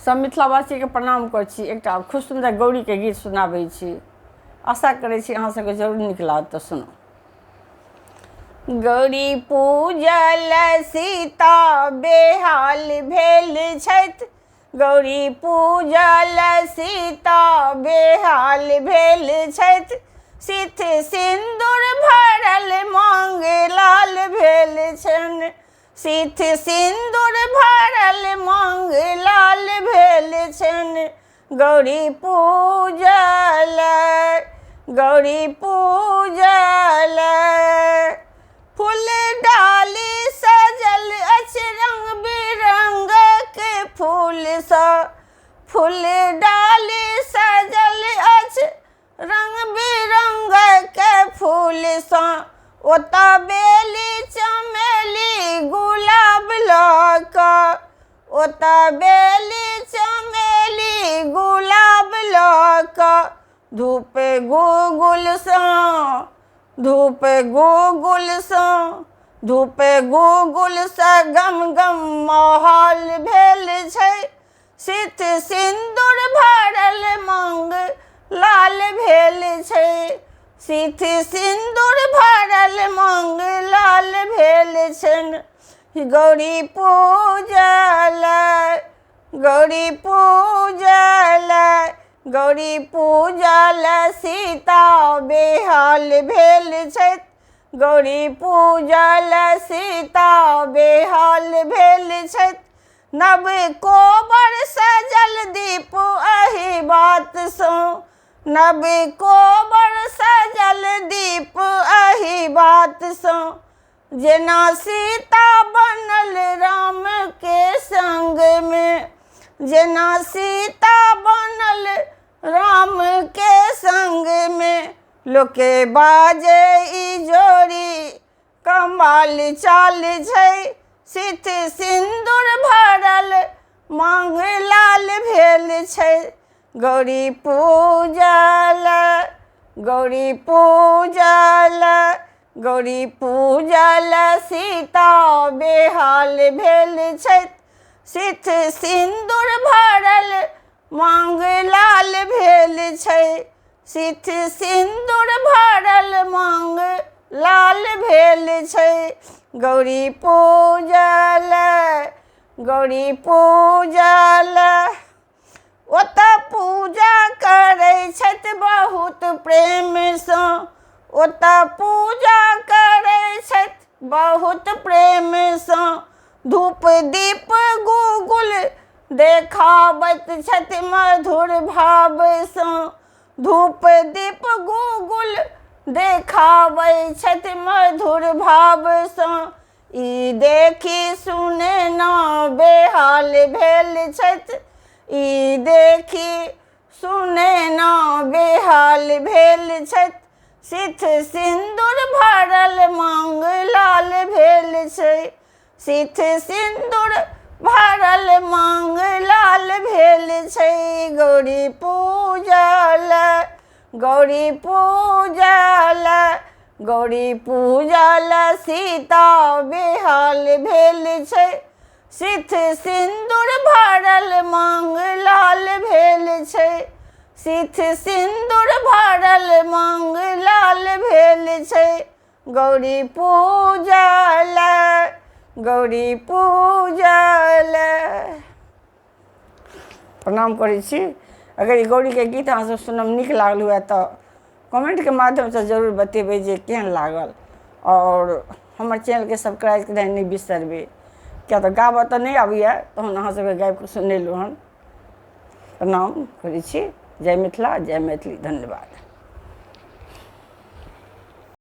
सब मिथिलावासी के प्रणाम करै छी। एकटा खूब सुंदर गौरी के गीत सुनाबै छी। आशा करै छी अहाँ सबके जरूर नीक लागत। तऽ सुनो। गौरी पूजल सीता बेहाल भेल छथि। गौरी पूजल सीता बेहाल भेल छथि। सिथ सिन्दूर भरल मांग लाल भेल छनि। सिथ सिन्दूर भरल मांग लाल भेल छनि। गौरी पूजल गौरी पूजल फूल डाली सजल अछि रंग बिरंग के फूल सँ। फूल डाली सजल अछि रंग बिरंग के फूल सँ। ओतऽ बेली चमेली गुलाब लऽ कऽ। ओतऽ बेली चमेली गुलाब लऽ कऽ। धूप गुगुल सँ धूप गुगुल सँ धूप गुगुल सँ गम गम माहौल भेल छै। सिथ सिन्दूर भरल मांग लाल भेल छै। सिथ सिन्दूर भरल मांग लाल भेल छनि। गौरी पूजल गौरी पूजल गौरी पूजल सीता बेहाल भेल छथि। गौरी पूजल सीता बेहाल भेल छथि। नव कोबर सजल दीप एहि बात सँ। नव कोबर सजल दीप एहि बात सँ। जेना सीता बनल राम के संग में। जेना सीता बनल राम के संग में। लोके बाजे ई जोड़ी कमाल चाल छै। सिथ सिन्दूर भरल मांग लाल भेल छै। गौरी पूजल गौरी पूजल गौरी पूजल सीता बेहाल भेल छथि। सिथ सिन्दूर भरल मांग लाल भेल छै। सिथ सिन्दूर भरल मांग लाल भेल छै। गौरी पूजल गौरी पूजल ओतऽ पूजा करै छथि बहुत प्रेम सँ। ओतऽ पूजा करै छथि बहुत प्रेम सँ। धूप दीप गुगुल देखाबैत छथि मधुर भाव सँ। धूप दीप गुगुल देखाबै छथि मधुर भाव सँ। ई देखी सुने ना बेहाल भेल छथि। ई देखी सुने ना बेहाल भेल छथि। सिथ सिन्दूर भरल मांग लाल भेल छै। सिथ सिन्दूर भरल मांग लाल भेल छै। गौरी पूजल गौरी पूजल गौरी पूजल सीता बेहाल भेल छै। सिथ सिन्दूर भरल मांग लाल भेल छै। सिथ सिन्दूर भरल मांग लाल भेल छै। गौरी पूजल गौरी पूजल। प्रणाम करै छी। अगर ई गौरी के गीत अहाँ सब सुनब नीक लागल हुए तऽ कमेंट के माध्यम से जरूर बतेबै जे केहन लागल। और हमर चैनल के सब्सक्राइब करनाइ नहीं बिसरबै। क्या तो गाबऽ तऽ नहीं आबैए तहन अहाँ सबके गाबि कऽ सुनेलहुँ हन। प्रणाम करै छी। जय मिथिला जय मैथिली। धन्यवाद।